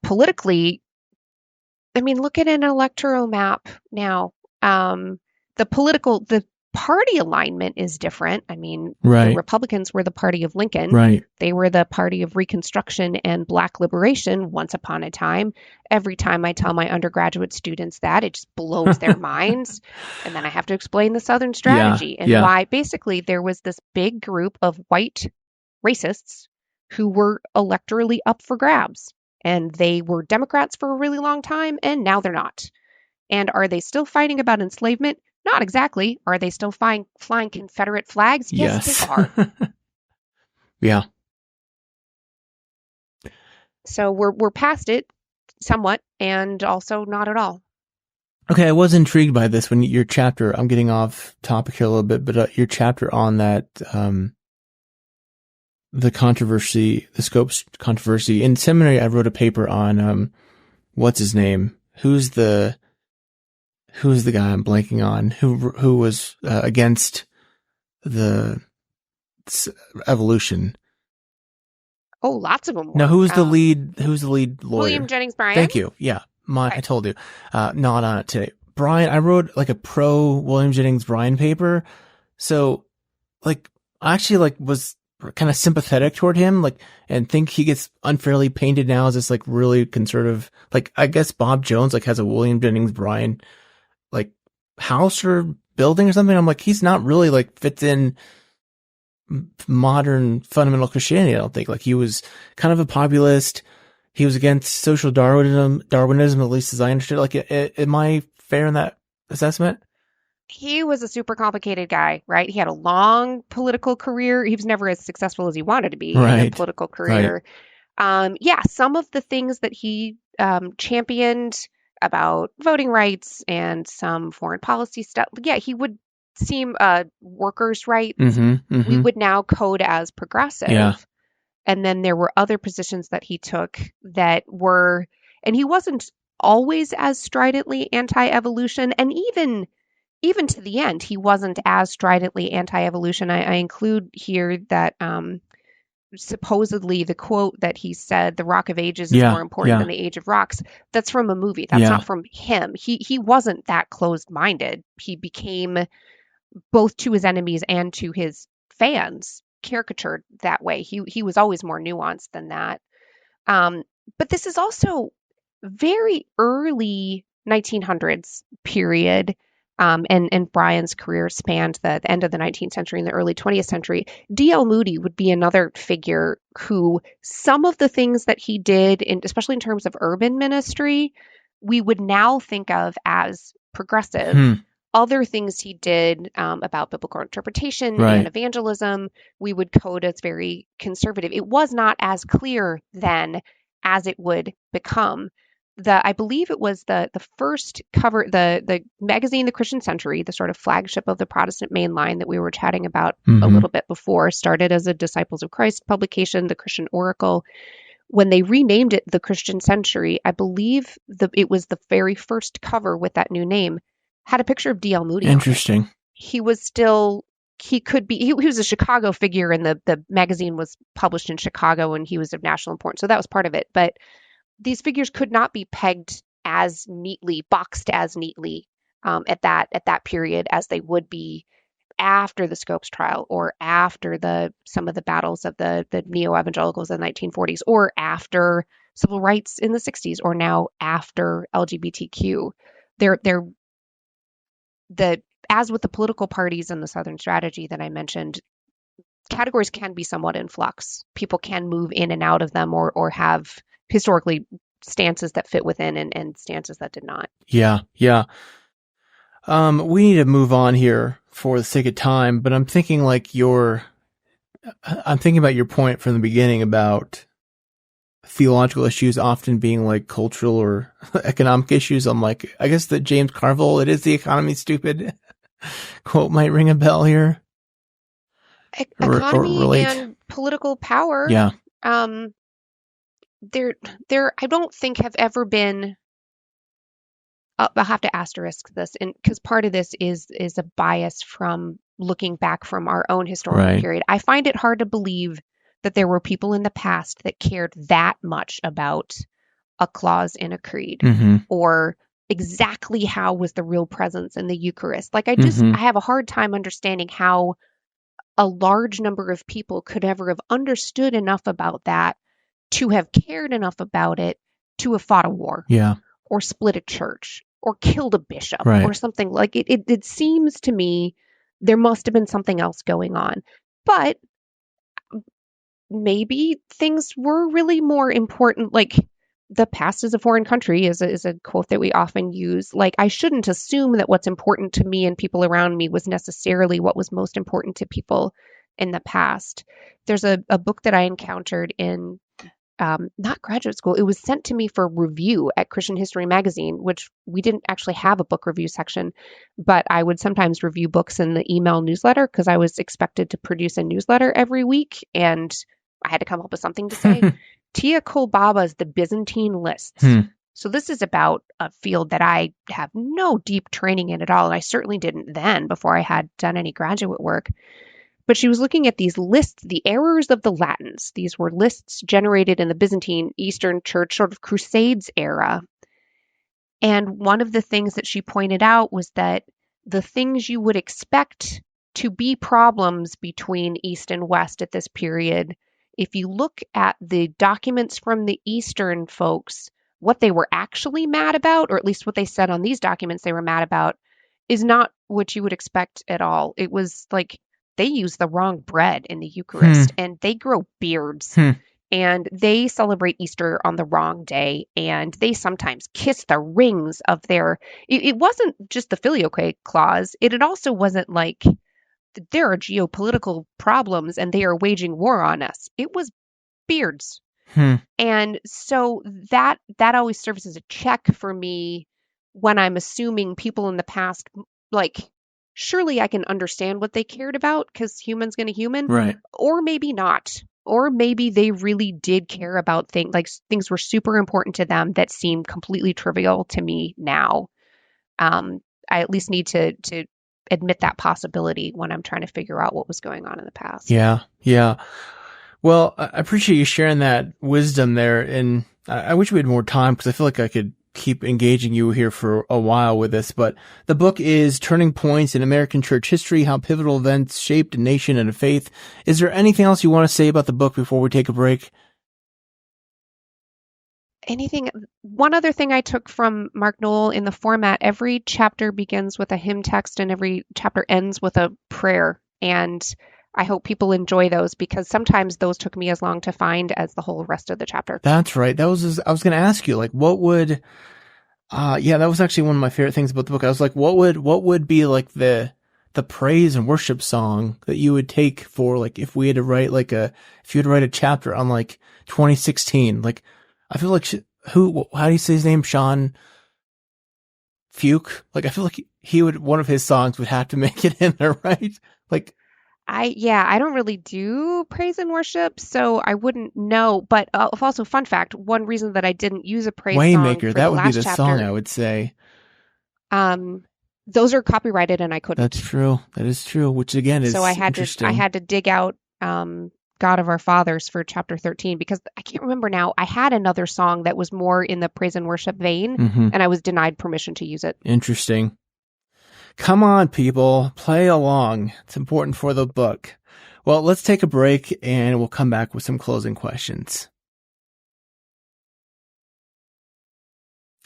Politically, I mean, look at an electoral map now. The party alignment is different. I mean, the Republicans were the party of Lincoln. Right. They were the party of Reconstruction and Black liberation once upon a time. Every time I tell my undergraduate students that, it just blows their minds. And then I have to explain the Southern strategy and why basically there was this big group of white racists who were electorally up for grabs. And they were Democrats for a really long time, and now they're not. And are they still fighting about enslavement? Not exactly. Are they still flying Confederate flags? Yes. They are. Yeah. So we're past it somewhat, and also not at all. Okay, I was intrigued by this when your chapter, I'm getting off topic here a little bit, but your chapter on that, the Scopes controversy. In seminary, I wrote a paper on, what's his name? Who's the guy I'm blanking on? Who was against the evolution? Oh, lots of them were. No, who's the lead lawyer? William Jennings Bryan. Thank you. Yeah. I told you. Not on it today. Bryan, I wrote like a pro William Jennings Bryan paper. So like, I actually like was kind of sympathetic toward him, like, and think he gets unfairly painted now as this like really conservative, like, I guess Bob Jones like has a William Jennings Bryan like house or building or something. I'm like, he's not really like fits in modern fundamental Christianity. I don't think. Like, he was kind of a populist. He was against social Darwinism, at least as I understood. Like, am I fair in that assessment? He was a super complicated guy, right? He had a long political career. He was never as successful as he wanted to be in a political career. Right. Some of the things that he championed about voting rights and some foreign policy stuff. Yeah, he would seem workers' rights. We would now code as progressive. Yeah. And then there were other positions that he took that were, and he wasn't always as stridently anti-evolution. And even to the end, he wasn't as stridently anti-evolution. I include here that supposedly the quote that he said, "The Rock of Ages is more important than the Age of Rocks," that's from a movie. That's not from him. He wasn't that closed-minded. He became, both to his enemies and to his fans, caricatured that way. He was always more nuanced than that. But this is also very early 1900s period. And Brian's career spanned the end of the 19th century and the early 20th century. D.L. Moody would be another figure who, some of the things that he did, especially in terms of urban ministry, we would now think of as progressive. Other things he did about biblical interpretation and evangelism, we would code as very conservative. It was not as clear then as it would become. I believe it was the first cover, the magazine, The Christian Century, the sort of flagship of the Protestant Mainline that we were chatting about a little bit before, started as a Disciples of Christ publication, the Christian Oracle. When they renamed it The Christian Century, I believe it was the very first cover with that new name, had a picture of D.L. Moody. Interesting. He was still, he was a Chicago figure, and the magazine was published in Chicago, and he was of national importance. So that was part of it. But these figures could not be pegged as neatly, boxed as neatly at that period as they would be after the Scopes trial, or after some of the battles of the neo-evangelicals in the 1940s, or after civil rights in the 60s, or now after LGBTQ. As with the political parties and the Southern strategy that I mentioned, categories can be somewhat in flux. People can move in and out of them, or have historically stances that fit within and stances that did not. Yeah. We need to move on here for the sake of time, but I'm thinking about your point from the beginning about theological issues often being like cultural or economic issues. I'm like, I guess that James Carville, "It is the economy, stupid" quote might ring a bell here. Economy and political power. Yeah. There I don't think have ever been, I'll have to asterisk this, and because part of this is a bias from looking back from our own historical period. I find it hard to believe that there were people in the past that cared that much about a clause in a creed, or exactly how was the real presence in the Eucharist. Like I have a hard time understanding how a large number of people could ever have understood enough about that to have cared enough about it to have fought a war, or split a church, or killed a bishop, or something like it. It seems to me there must have been something else going on, but maybe things were really more important. Like, the past is a foreign country is a quote that we often use. Like, I shouldn't assume that what's important to me and people around me was necessarily what was most important to people in the past. There's a book that I encountered in not graduate school. It was sent to me for review at Christian History Magazine, which we didn't actually have a book review section, but I would sometimes review books in the email newsletter because I was expected to produce a newsletter every week, and I had to come up with something to say. Tia Kolbaba's The Byzantine Lists. So this is about a field that I have no deep training in at all, and I certainly didn't then before I had done any graduate work. But she was looking at these lists, the errors of the Latins. These were lists generated in the Byzantine Eastern Church sort of Crusades era. And one of the things that she pointed out was that the things you would expect to be problems between East and West at this period, if you look at the documents from the Eastern folks, what they were actually mad about, or at least what they said on these documents they were mad about, is not what you would expect at all. It was like, they use the wrong bread in the Eucharist, and they grow beards, and they celebrate Easter on the wrong day, and they sometimes kiss the rings of their... It wasn't just the filioque clause. It also wasn't like, there are geopolitical problems and they are waging war on us. It was beards. And so that always serves as a check for me when I'm assuming people in the past, like, surely I can understand what they cared about because human's going to human. Right. Or maybe not. Or maybe they really did care about things, like things were super important to them that seem completely trivial to me now. I at least need to admit that possibility when I'm trying to figure out what was going on in the past. Yeah. Well, I appreciate you sharing that wisdom there, and I wish we had more time because I feel like I could keep engaging you here for a while with this. But the book is Turning Points in American Church History, How Pivotal Events Shaped a Nation and a Faith. Is there anything else you want to say about the book before we take a break? One other thing I took from Mark Noll in the format, every chapter begins with a hymn text and every chapter ends with a prayer. And I hope people enjoy those because sometimes those took me as long to find as the whole rest of the chapter. That's right. I was going to ask you, like, what would, that was actually one of my favorite things about the book. I was like, what would be like the praise and worship song that you would take for, like, if you had to write a chapter on like 2016, like, I feel like how do you say his name? Sean Fuke? Like, I feel like one of his songs would have to make it in there, right? Like, I don't really do praise and worship, so I wouldn't know. But also, fun fact, one reason that I didn't use a praise Waymaker, song for that would be the chapter, song I would say. Those are copyrighted and I couldn't. That's true. That is true, which again is interesting. I had to dig out God of Our Fathers for chapter 13 because I can't remember now. I had another song that was more in the praise and worship vein, and I was denied permission to use it. Interesting. Come on, people, play along. It's important for the book. Well, let's take a break and we'll come back with some closing questions.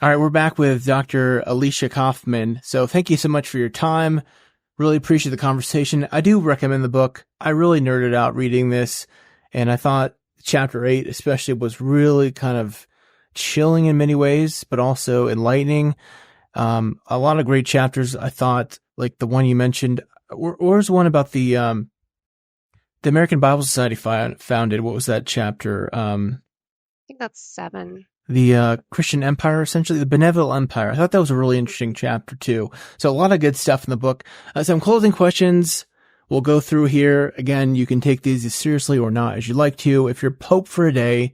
All right, we're back with Dr. Elesha Coffman. So thank you so much for your time. Really appreciate the conversation. I do recommend the book. I really nerded out reading this, and I thought chapter 8 especially was really kind of chilling in many ways, but also enlightening. A lot of great chapters. I thought, like the one you mentioned, where's one about the American Bible Society founded? What was that chapter? I think that's 7. The Christian Empire, essentially, the Benevolent Empire. I thought that was a really interesting chapter too. So a lot of good stuff in the book. Some closing questions we'll go through here. Again, you can take these as seriously or not as you like to. If you're Pope for a day,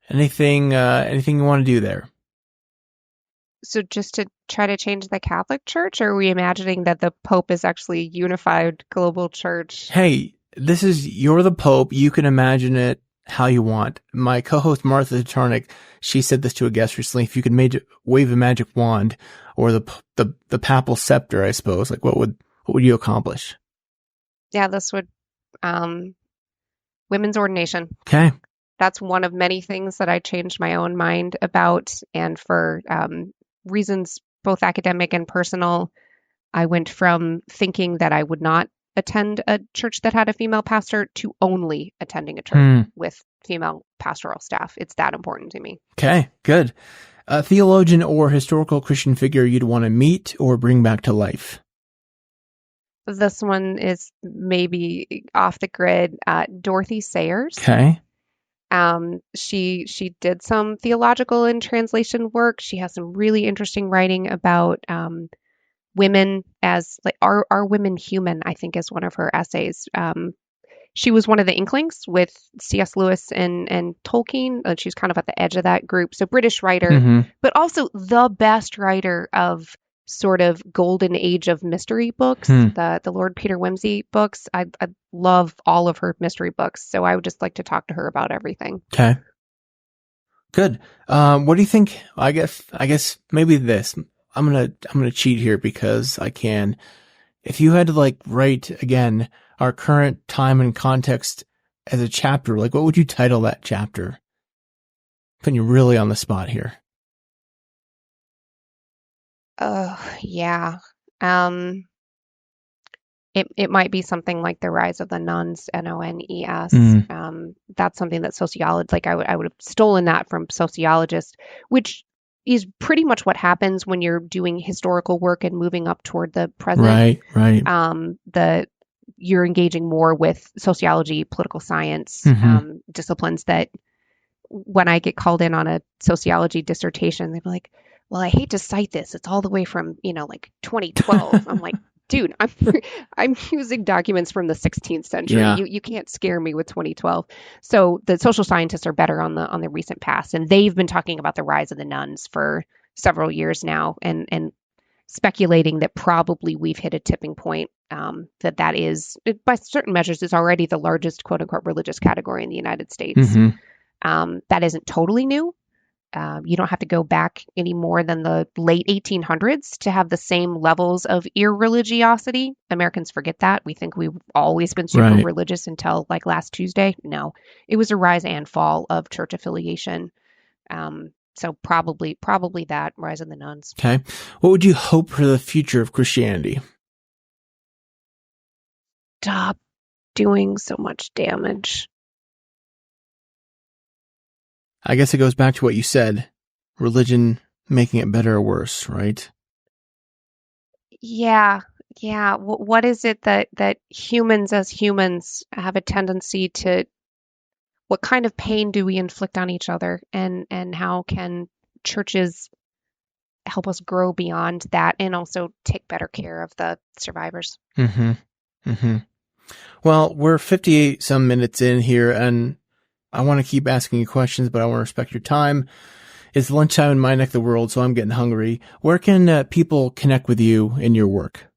anything you want to do there? So just to try to change the Catholic Church, or are we imagining that the Pope is actually a unified global church? Hey, you're the Pope. You can imagine it how you want. My co-host Martha Tarnick, she said this to a guest recently. If you could wave a magic wand or the papal scepter, I suppose, like what would you accomplish? Yeah, this would women's ordination. Okay. That's one of many things that I changed my own mind about, and for reasons both academic and personal, I went from thinking that I would not attend a church that had a female pastor to only attending a church with female pastoral staff. It's that important to me. Okay, good. A theologian or historical Christian figure you'd want to meet or bring back to life? This one is maybe off the grid. Dorothy Sayers. Okay. She did some theological and translation work. She has some really interesting writing about women as like are women human, I think is one of her essays. She was one of the Inklings with C.S. Lewis and Tolkien. She's kind of at the edge of that group. So British writer, but also the best writer of sort of golden age of mystery books, the Lord Peter Wimsey books. I love all of her mystery books. So I would just like to talk to her about everything. Okay. Good. What do you think? I guess maybe this. I'm gonna cheat here because I can. If you had to like write again our current time and context as a chapter, like what would you title that chapter? Putting you really on the spot here. Yeah. It might be something like The Rise of the Nuns, NONES. That's something that sociologists, like I would have stolen that from sociologists, which is pretty much what happens when you're doing historical work and moving up toward the present. Right. You're engaging more with sociology, political science, disciplines that when I get called in on a sociology dissertation, they're like, well, I hate to cite this. It's all the way from, like 2012. I'm like, dude, I'm using documents from the 16th century. Yeah. You can't scare me with 2012. So the social scientists are better on the recent past, and they've been talking about the rise of the nuns for several years now, and speculating that probably we've hit a tipping point, that is, by certain measures, is already the largest quote-unquote religious category in the United States. Mm-hmm. That isn't totally new. You don't have to go back any more than the late 1800s to have the same levels of irreligiosity. Americans forget that. We think we've always been super religious until like last Tuesday. No, it was a rise and fall of church affiliation. So probably that rise of the nuns. Okay. What would you hope for the future of Christianity? Stop doing so much damage. I guess it goes back to what you said, religion making it better or worse, right? Yeah. What is it that humans as humans have a tendency to, what kind of pain do we inflict on each other, and how can churches help us grow beyond that and also take better care of the survivors? Mm-hmm. Mm-hmm. Well, we're 58 some minutes in here, and I want to keep asking you questions, but I want to respect your time. It's lunchtime in my neck of the world, so I'm getting hungry. Where can people connect with you in your work?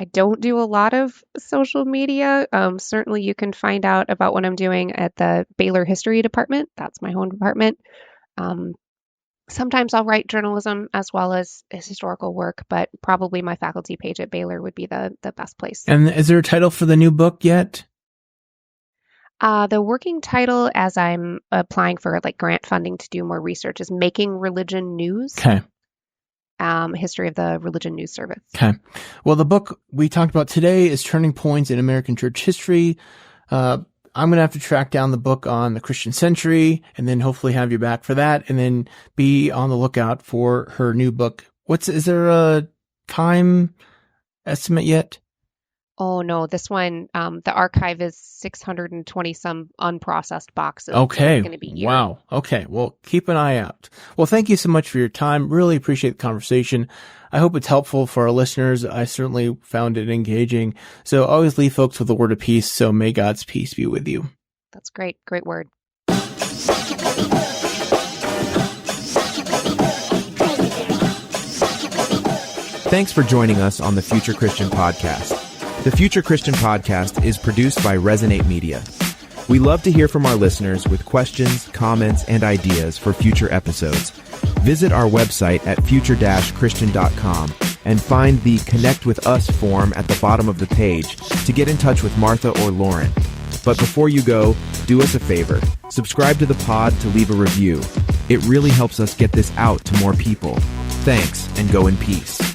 I don't do a lot of social media. Certainly you can find out about what I'm doing at the Baylor History Department. That's my home department. Sometimes I'll write journalism as well as historical work, but probably my faculty page at Baylor would be the best place. And is there a title for the new book yet? The working title, as I'm applying for like grant funding to do more research, is Making Religion News. Okay. History of the Religion News Service. Okay. Well, the book we talked about today is Turning Points in American Church History. I'm going to have to track down the book on the Christian Century and then hopefully have you back for that, and then be on the lookout for her new book. Is there a time estimate yet? Oh, no, this one, the archive is 620 some unprocessed boxes. Okay. It's going to be here. Wow. Okay. Well, keep an eye out. Well, thank you so much for your time. Really appreciate the conversation. I hope it's helpful for our listeners. I certainly found it engaging. So always leave folks with a word of peace. So may God's peace be with you. That's great. Great word. Thanks for joining us on the Future Christian Podcast. The Future Christian Podcast is produced by Resonate Media. We love to hear from our listeners with questions, comments, and ideas for future episodes. Visit our website at future-christian.com and find the Connect with Us form at the bottom of the page to get in touch with Martha or Loren. But before you go, do us a favor. Subscribe to the pod to leave a review. It really helps us get this out to more people. Thanks, and go in peace.